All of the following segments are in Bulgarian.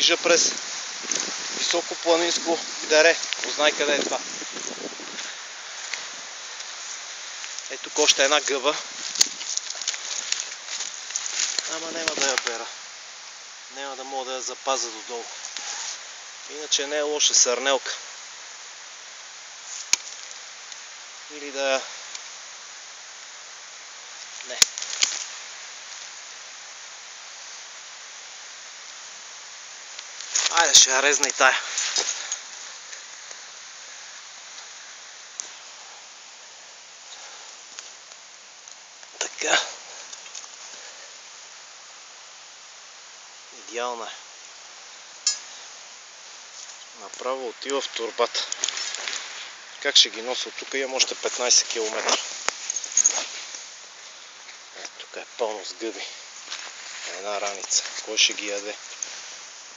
движа през високопланинско дере. Познай къде е това. Ето тук още една гъба. Ама няма да я бера. Няма да мога да я запазя додолу. Иначе не е лоша сърнелка. Или да я... Не. Айде, ще я резна и тая. Така. Идеална е. Направо отива в торбата. Как ще ги нося? От тук имам още 15 км. Тук е пълно с гъби. Една раница. Кой ще ги яде?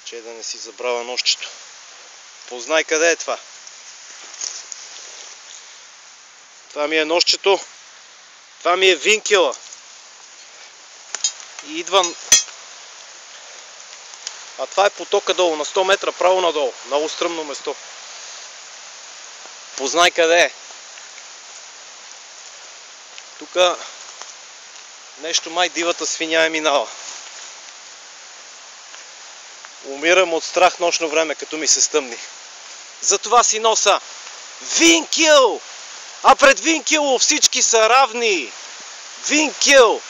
Че да не си забравя нощчето. Познай къде е това. Това ми е нощчето. Това ми е винкела. И идвам... А това е потока долу, на 100 метра право надолу. Много стръмно место. Познай къде е. Тук нещо май дивата свиня е минала. Умирам от страх нощно време, като ми се стъмни. Затова си носа винкел! А пред винкело всички са равни! Винкел!